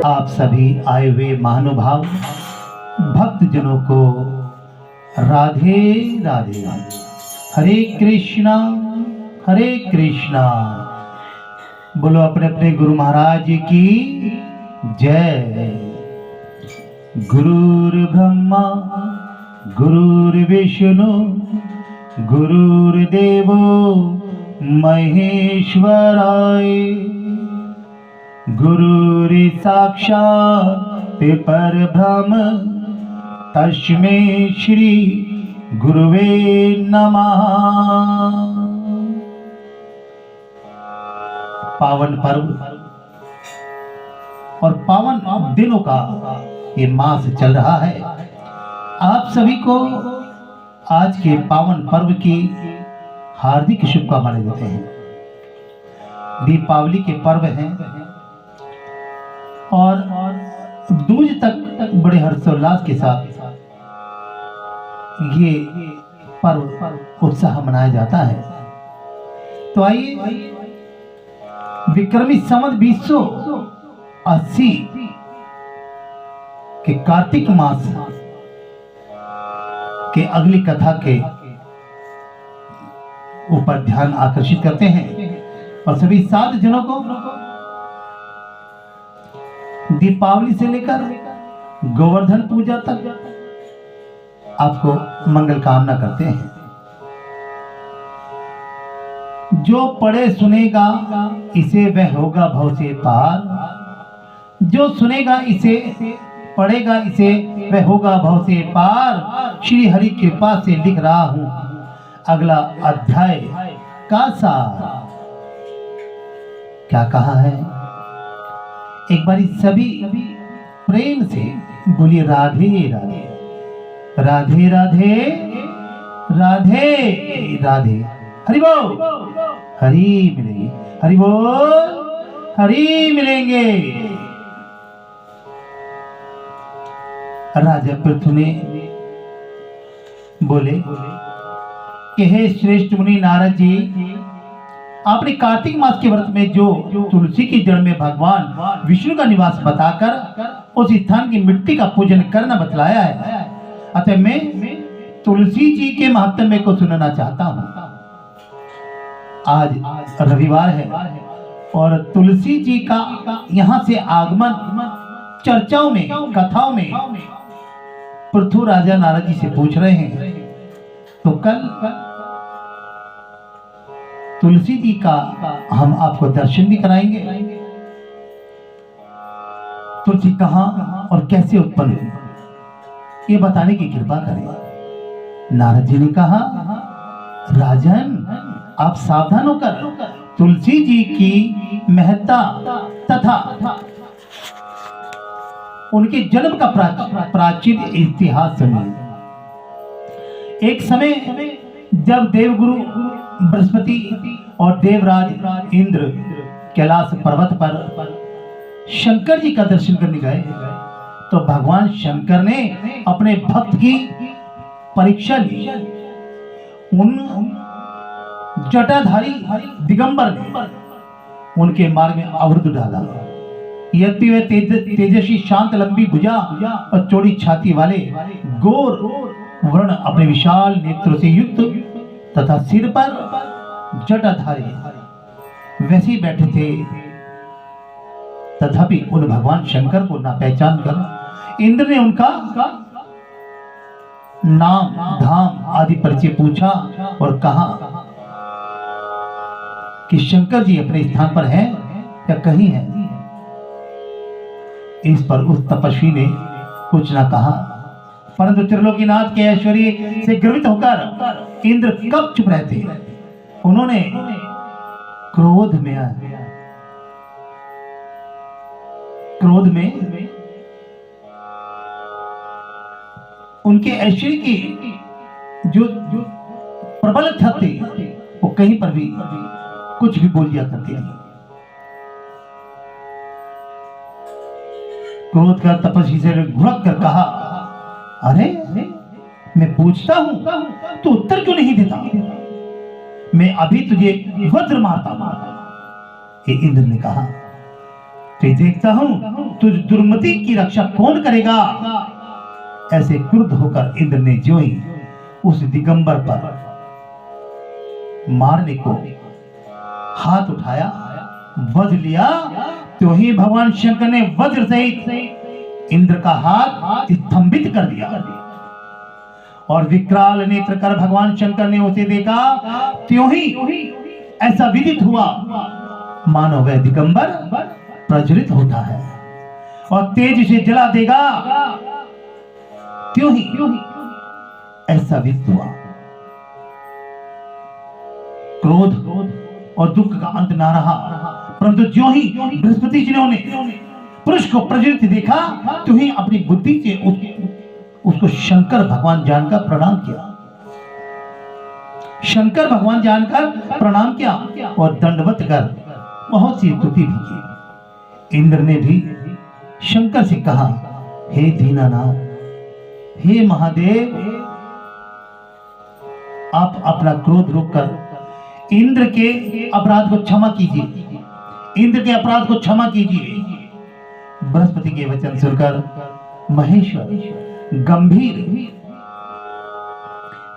आप सभी आए हुए महानुभाव भक्तजनों को राधे राधे। हरे कृष्णा हरे कृष्णा। बोलो अपने अपने गुरु महाराज की जय। गुरुर्ब्रह्मा गुरुर्विष्णु गुरुर्देवो महेश्वराय। गुरुर्साक्षात् परब्रह्म तस्मै श्री गुरुवे नमः। पावन पर्व और पावन दिनों का ये मास चल रहा है। आप सभी को आज के पावन पर्व की हार्दिक शुभकामनाएं देते हैं। दीपावली के पर्व हैं और दूज तक बड़े हर्षोल्लास के साथ ये पर्व उत्साह मनाया जाता है। तो आइए विक्रमी संवत 2080 के कार्तिक मास के अगली कथा के ऊपर ध्यान आकर्षित करते हैं और सभी सात जनों को दीपावली से लेकर गोवर्धन पूजा तक आपको मंगल कामना करते हैं। जो पढ़े सुनेगा इसे वह होगा भव से पार। जो सुनेगा इसे पढ़ेगा इसे वह होगा भव से पार। श्री हरि कृपा से लिख रहा हूं अगला अध्याय का सार। क्या कहा है एक बारी सभी प्रेम से बोलिए राधे राधे। राधे राधे राधे राधे। हरि बोल हरि मिलेंगे। हरि बोल हरि मिलेंगे। राजा पृथु ने बोले कि हे श्रेष्ठ मुनि नारद जी, आपने कार्तिक मास के व्रत में जो तुलसी की जड़ में भगवान विष्णु का निवास बताकर उस स्थान की मिट्टी का पूजन करना बतलाया है। अतः मैं तुलसी जी के महात्म्य को सुनना चाहता हूँ। आज रविवार है और तुलसी जी का यहाँ से आगमन चर्चाओं में कथाओं में पृथु राजा नारद जी से पूछ रहे हैं। तो कल तुलसी जी का हम आपको दर्शन भी कराएंगे। तुलसी कहाँ और कैसे उत्पन्न हुई ये बताने की कृपा करें। नारद जी ने कहा, राजन आप सावधान होकर तुलसी जी की महत्ता तथा उनके जन्म का प्राचीन इतिहास सुनिए। एक समय जब देवगुरु बृहस्पति और देवराज इंद्र कैलाश पर्वत पर शंकर जी का दर्शन करने गए तो भगवान शंकर ने अपने भक्त की परीक्षा ली। उन जटाधारी दिगंबर ने उनके मार्ग में अवरुद्ध डाला। यद्यपि वे तेजस्वी शांत लंबी भुजा और चौड़ी छाती वाले गोर वर्ण अपने विशाल नेत्रों से युक्त तथा सिर पर जटाधारी वैसे ही बैठे थे, तथापि उन भगवान शंकर को ना पहचान कर इंद्र ने उनका नाम धाम आदि परिचय पूछा और कहा कि शंकर जी अपने स्थान पर हैं या कहीं हैं। इस पर उस तपस्वी ने कुछ ना कहा, परंतु त्रिलोकीनाथ के ऐश्वर्य से गर्वित होकर इंद्र कब चुप रहते। उन्होंने क्रोध में उनके ऐश्वर्य की जो प्रबल थे वो कहीं पर भी कुछ भी बोल दिया करते हैं। क्रोध कर तपस्वी से घुड़क कर कहा, अरे मैं पूछता हूं तो उत्तर क्यों नहीं देता? मैं अभी तुझे वज्र मारता हूं। इंद्र ने कहा, तो देखता हूं तुझ दुर्मति की रक्षा कौन करेगा। ऐसे क्रुद्ध होकर इंद्र ने ज्यों ही उस दिगंबर पर मारने को हाथ उठाया, वज्र लिया, तो ही भगवान शंकर ने वज्र सहित इंद्र का हाथ स्तंभित कर दिया और विकराल नेत्र कर भगवान शंकर ने उसे देखा। त्यों ही ऐसा विदित हुआ मानो वह दिगंबर प्रज्वलित होता है और तेज से जला देगा। त्यों ही ऐसा विदित हुआ। क्रोध और दुख का अंत ना रहा, परंतु ज्यों ही बृहस्पति जी ने पुरुष को प्रज्वलित देखा, तो ही अपनी बुद्धि से उसको शंकर भगवान जानकर प्रणाम किया। शंकर भगवान जानकर प्रणाम किया और दंडवत कर बहुत सी स्तुति भी की। इंद्र ने भी शंकर से कहा, हे दीनानाथ, हे महादेव, आप अपना क्रोध रोककर इंद्र के अपराध को क्षमा कीजिए, इंद्र के अपराध को क्षमा कीजिए। बृहस्पति के वचन सुनकर महेश्वर गंभीर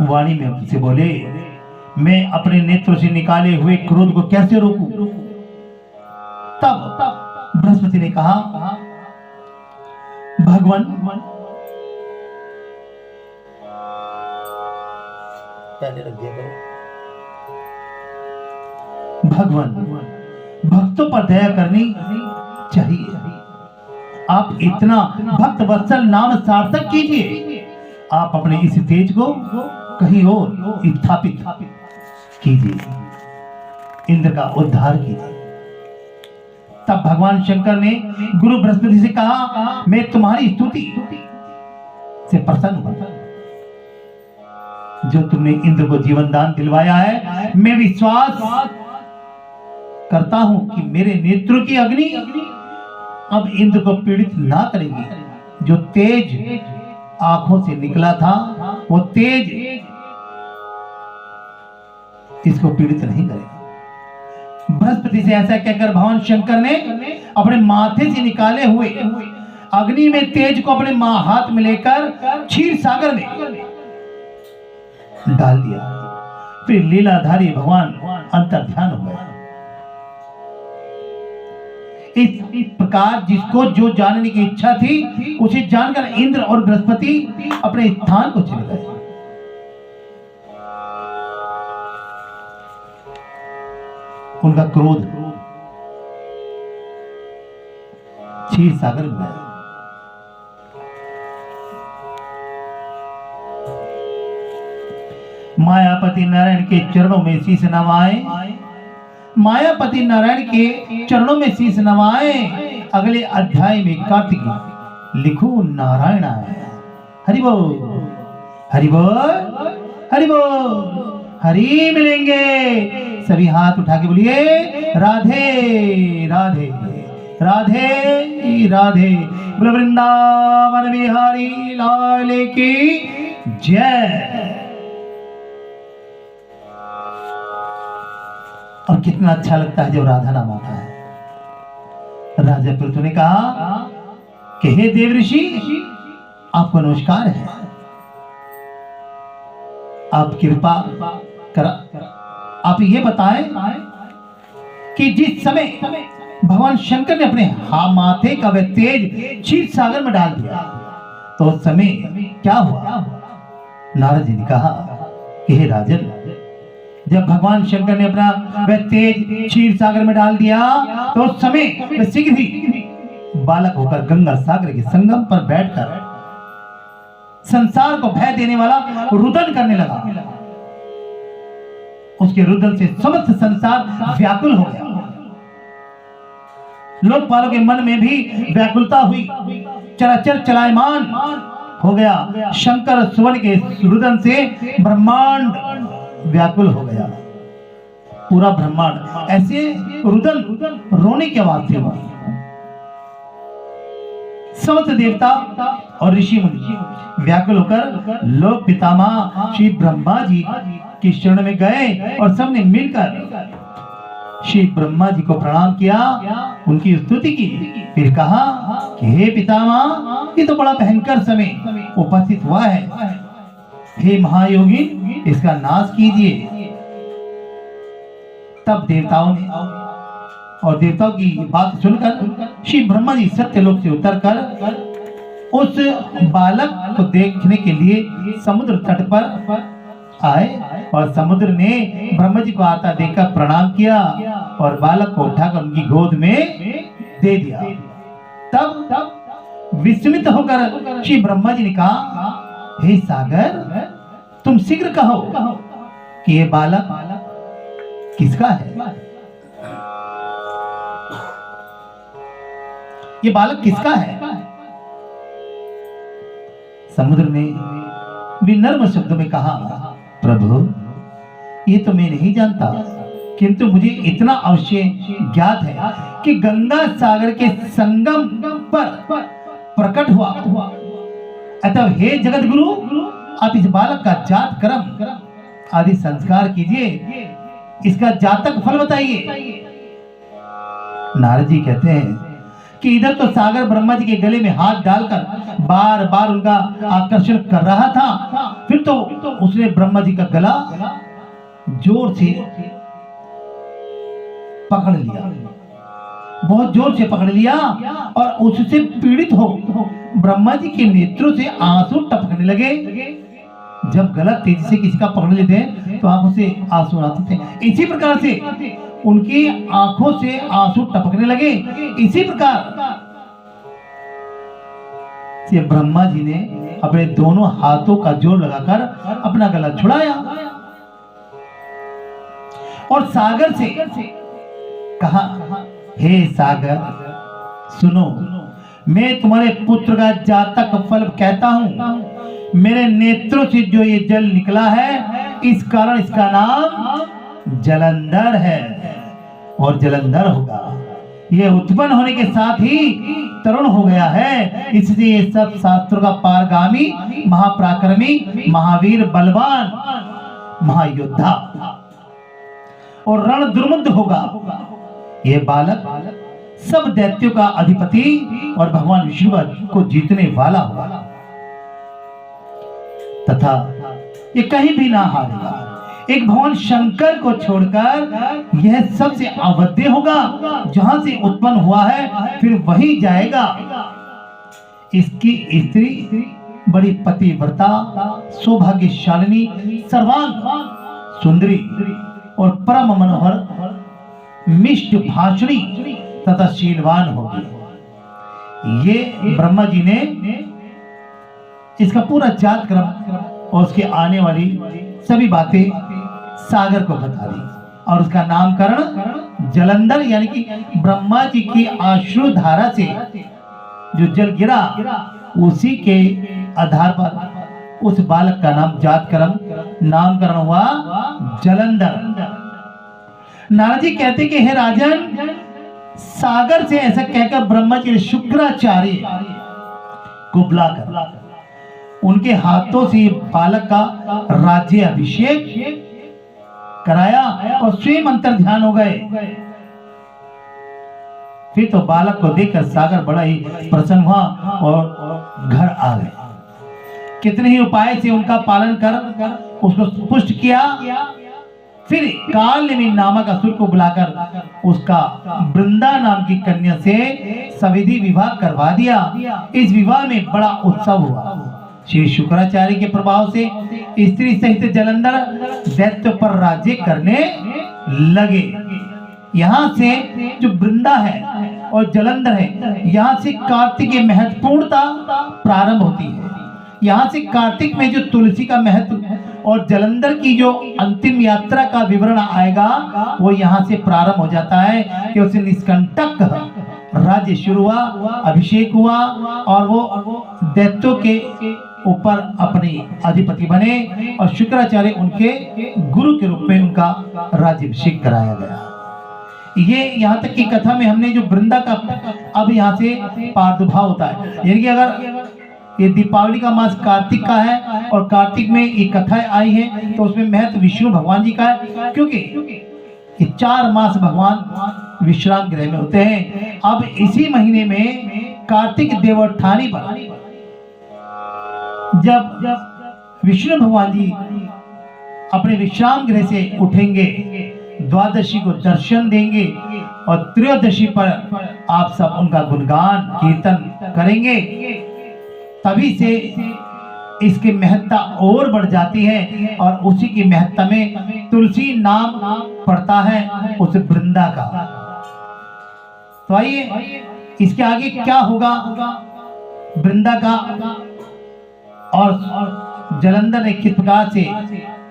वाणी में उनसे बोले, मैं अपने नेत्रों से निकाले हुए क्रोध को कैसे रोकूं? तब बृहस्पति ने कहा, भगवान पहले रख दिया करो, भगवान भक्तों पर दया करनी चाहिए। आप इतना भक्त वत्सल नाम सार्थक कीजिए, आप अपने इस तेज को कहीं और स्थापित कीजिए, इंद्र का उद्धार कीजिए। तब भगवान शंकर ने गुरु बृहस्पति से कहा, मैं तुम्हारी स्तुति से प्रसन्न हूं, जो तुमने इंद्र को जीवन दान दिलवाया है। मैं विश्वास करता हूं कि मेरे नेत्रों की अग्नि अब इंद्र को पीड़ित ना करेगी। जो तेज आंखों से निकला था, वो तेज इसको पीड़ित नहीं करेगा। बृहस्पति से ऐसा कहकर भगवान शंकर ने अपने माथे से निकाले हुए अग्नि में तेज को अपने हाथ में लेकर क्षीर सागर में डाल दिया। फिर लीलाधारी भगवान अंतर ध्यान हो गए। इस प्रकार जिसको जो जानने की इच्छा थी, उसे जानकर इंद्र और बृहस्पति अपने स्थान को चले गए। उनका क्रोध क्षीर सागर में गया। मायापति नारायण के चरणों में शीश नवाए, मायापति नारायण के चरणों में शीश नवाए। अगले अध्याय में कार्तिक लिखो नारायण आए। हरि बोल, हरि बोल, हरि बोल, हरि मिलेंगे। सभी हाथ उठा के बोलिए, राधे राधे राधे राधे। बोलो वृंदावन बिहारी लाल की जय। और कितना अच्छा लगता है जब राधा नाम आता है। राजा पृथु ने कहा कि हे देव ऋषि, आपको नमस्कार है, आप कृपा कर आप ये बताएं कि जिस समय भगवान शंकर ने अपने माथे का वह तेज क्षीर सागर में डाल दिया, तो उस समय क्या हुआ? नारद जी ने कहा कि हे राजन, जब भगवान शंकर ने अपना वह तेज क्षीर सागर में डाल दिया, तो उस समय वह शीघ्र ही बालक होकर गंगा सागर के संगम पर बैठकर संसार को भय देने वाला रुदन करने लगा। उसके रुदन से समस्त संसार व्याकुल हो गया। लोकपालों के मन में भी व्याकुलता हुई, चराचर चलायमान हो गया। शंकर स्वर्ण के रुदन से ब्रह्मांड व्याकुल हो गया। पूरा ब्रह्मांड ऐसे रुदन रोने की आवाज थी। समस्त देवता और ऋषि मुनि व्याकुल होकर लोक पितामह श्री ब्रह्मा जी की शरण में गए और सबने मिलकर श्री ब्रह्मा जी को प्रणाम किया, उनकी स्तुति की, फिर कहा कि हे पितामह, ये तो बड़ा भयंकर समय उपस्थित हुआ है, हे महायोगी, इसका नाश कीजिए। तब देवताओं ने और देवताओं की बात सुनकर श्री ब्रह्मा जी सत्यलोक से उतरकर उस बालक को देखने के लिए समुद्र तट पर आए और समुद्र ने ब्रह्मा जी को आता देखकर प्रणाम किया और बालक को उठाकर उनकी गोद में दे दिया। तब विस्मित होकर श्री ब्रह्मा जी ने कहा, हे सागर, तुम शीघ्र कहो कि ये बालक किसका है? ये बालक किसका है? समुद्र ने भी नर्म शब्दों में कहा, प्रभु, ये तो मैं नहीं जानता, किंतु मुझे इतना अवश्य ज्ञात है कि गंगा सागर के संगम पर प्रकट हुआ। अतः हे जगत गुरु, आप इस बालक का जात कर्म आदि संस्कार कीजिए, इसका जातक फल बताइए। नारद जी कहते हैं कि इधर तो सागर ब्रह्मा जी के गले में हाथ डालकर बार बार उनका आकर्षण कर रहा था, फिर तो उसने ब्रह्मा जी का गला जोर से पकड़ लिया, बहुत जोर से पकड़ लिया और उससे पीड़ित हो ब्रह्मा जी के नेत्रों से आंसू टपकने लगे। जब गला तेजी से किसी का पकड़ लेते हैं तो आंखों से आंसू आते थे, इसी प्रकार से उनकी आंखों से आंसू टपकने लगे। इसी प्रकार से ब्रह्मा जी ने अपने दोनों हाथों का जोर लगाकर अपना गला छुड़ाया और सागर से कहा, हे सागर, सुनो, मैं तुम्हारे पुत्र का जातक फल कहता हूं। मेरे नेत्रों से जो ये जल निकला है, इस कारण इसका नाम जलंधर है और जलंधर होगा। ये उत्पन्न होने के साथ ही तरुण हो गया है, इसलिए ये सब शास्त्रों का पारगामी, महापराक्रमी, महावीर, बलवान, महायोद्धा और रण दुर्मुद्ध होगा। ये बालक सब दैत्यों का अधिपति और भगवान विष्णु को जीतने वाला होगा तथा ये कहीं भी ना हारेगा। एक भगवान शंकर को छोड़कर यह सबसे अवध्य होगा, जहां से उत्पन्न हुआ है फिर वहीं जाएगा। इसकी स्त्री बड़ी पतिव्रता, सौभाग्यशालिनी, सर्वांग सुंदरी और परम मनोहर, मिष्ट भाषणी तथा शीलवान होगी। ये ब्रह्मा जी ने इसका पूरा जात क्रम और उसके आने वाली सभी बातें सागर को बता दी और उसका नामकरण जलंधर, यानी कि ब्रह्मा जी की आश्रु धारा से जो जल गिरा उसी के आधार पर उस बालक का नाम जातकर्म नामकरण हुआ जलंधर। नारद जी कहते कि हे राजन, सागर से ऐसा कहकर ब्रह्मा जी ने शुक्राचार्य को बुलाकर उनके हाथों से बालक का राज्य अभिषेक कराया और स्वयं अंतर ध्यान हो गए। फिर तो बालक को देखकर सागर बड़ा ही प्रसन्न हुआ और घर आ गए। कितने ही उपाय से उनका पालन कर उसको पुष्ट किया। फिर कालनेमि नामक असुर को बुलाकर उसका वृंदा नाम की कन्या से सविधि विवाह करवा दिया। इस विवाह में बड़ा उत्सव हुआ। श्री शुक्राचार्य के प्रभाव से स्त्री सहित जलंधर दैत्य पर राज्य करने लगे। यहाँ से जो वृंदा है और जलंधर है, यहाँ से कार्तिक की महत्वपूर्णता प्रारंभ होती है। यहाँ से कार्तिक में जो तुलसी का महत्व और जलंधर की जो अंतिम यात्रा का विवरण आएगा वो यहाँ से प्रारंभ हो जाता है कि उसे निष्कंटक राज्य शुरू हुआ, अभिषेक हुआ और वो दैत्यों के ऊपर अपने अधिपति बने और शुक्राचार्य उनके गुरु के रूप में उनका राज्याभिषेक कराया गया। ये यहाँ तक की कथा में हमने जो वृंदा का अब यहाँ से प्रादुर्भाव होता है, यानी कि अगर ये दीपावली का मास कार्तिक का है और कार्तिक में ये कथाएं आई हैं तो उसमें महत्व विष्णु भगवान जी का है, क्योंकि ये 4 मास भगवान विश्राम गृह में होते हैं। अब इसी महीने में कार्तिक देवोत्थानी पर जब विष्णु भगवान जी अपने विश्राम गृह से उठेंगे, द्वादशी को दर्शन देंगे और त्रयोदशी पर आप सब उनका गुणगान कीर्तन करेंगे। तभी से इसकी महत्ता और बढ़ जाती है और उसी की महत्ता में तुलसी नाम पड़ता है उस वृंदा का। तो आइए इसके आगे क्या होगा वृंदा का, और जलंधर ने किस प्रकार से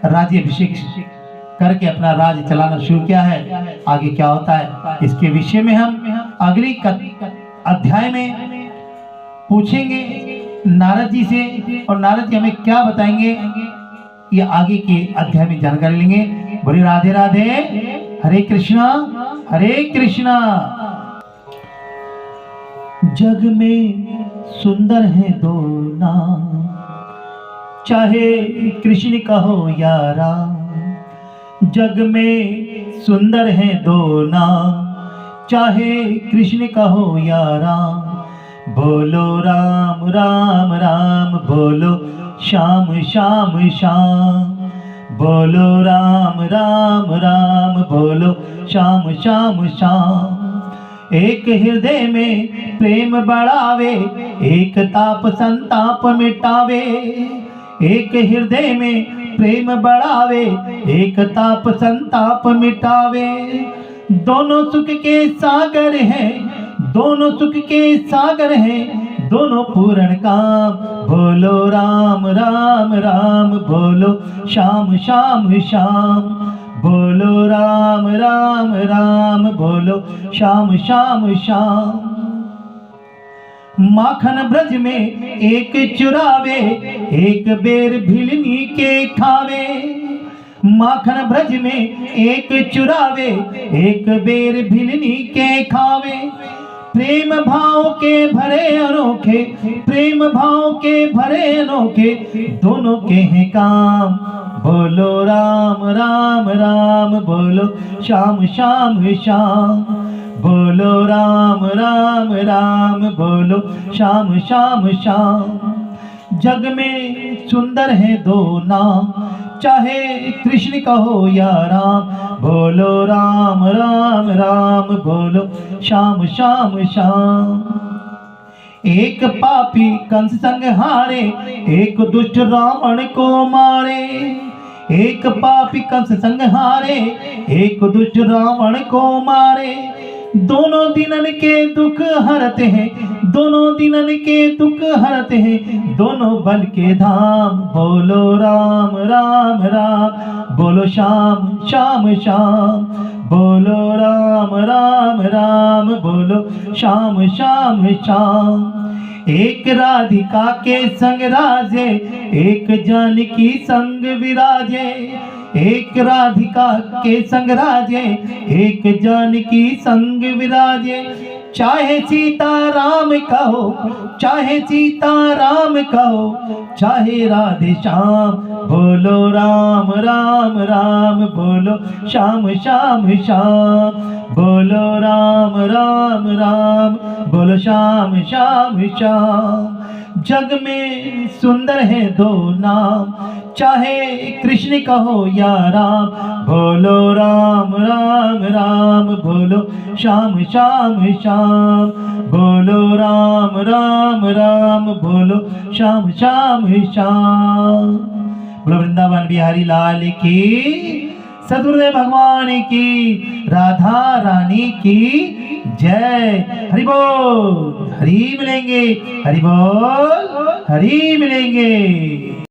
राज्याभिषेक करके अपना राज्य चलाना शुरू किया है, आगे क्या होता है, इसके विषय में हम अगली अध्याय में पूछेंगे नारद जी से, और नारद जी हमें क्या बताएंगे ये आगे के अध्याय में जानकारी लेंगे। बोले राधे राधे, हरे कृष्णा हरे कृष्णा। जग में सुंदर है दो नाम, चाहे कृष्ण कहो या राम। जग में सुंदर है दो नाम, चाहे कृष्ण कहो या राम। बोलो राम राम राम, बोलो श्याम श्याम श्याम। बोलो राम राम राम, बोलो श्याम श्याम श्याम। एक हृदय में प्रेम बढ़ावे, एक ताप संताप मिटावे। एक हृदय में प्रेम बढ़ावे, एक ताप संताप मिटावे। दोनों सुख के सागर हैं, दोनों सुख के सागर हैं, दोनों पूर्ण काम। बोलो राम राम राम, बोलो श्याम श्याम श्याम। बोलो राम राम राम, बोलो श्याम श्याम श्याम। माखन ब्रज में एक चुरावे, एक बेर भिलनी के खावे। माखन ब्रज में एक चुरावे, एक बेर भिलनी के खावे। प्रेम भाव के भरे अनोखे, प्रेम भाव के भरे अनोखे, दोनों के हैं काम। बोलो राम राम राम, बोलो श्याम श्याम श्याम। बोलो राम राम राम, बोलो श्याम श्याम श्याम। जग में सुंदर है दो नाम, चाहे कृष्ण कहो या राम। बोलो राम राम राम, बोलो श्याम श्याम श्याम। एक पापी कंस संग हारे, एक दुष्ट रावण को मारे। एक पापी कंस संग हारे, एक दुष्ट रावण को मारे। दोनों दिनन के दुख हरते हैं, दोनों दिनन के दुख हरते हैं, दोनों बल के धाम। बोलो राम राम राम, बोलो श्याम श्याम श्याम। बोलो राम राम राम, बोलो श्याम श्याम श्याम। एक राधिका के संग राजे, एक जानकी संग विराजे। एक राधिका के संग राजे, एक जानकी संग विराजे। चाहे सीता राम कहो, चाहे सीता राम कहो, चाहे राधे श्याम। बोलो राम राम राम, बोलो श्याम श्याम श्याम। बोलो राम राम राम, बोलो श्याम श्याम श्याम। जग में सुंदर है दो नाम, चाहे कृष्ण कहो या राम। बोलो राम राम राम, बोलो श्याम श्याम श्याम। बोलो राम राम राम, बोलो श्याम श्याम श्याम। बोलो वृंदावन बिहारी लाल की, सद्गुरुदेव भगवान की, राधा रानी की जय। हरि बोल, हरि मिलेंगे, हरि बोल, हरि मिलेंगे।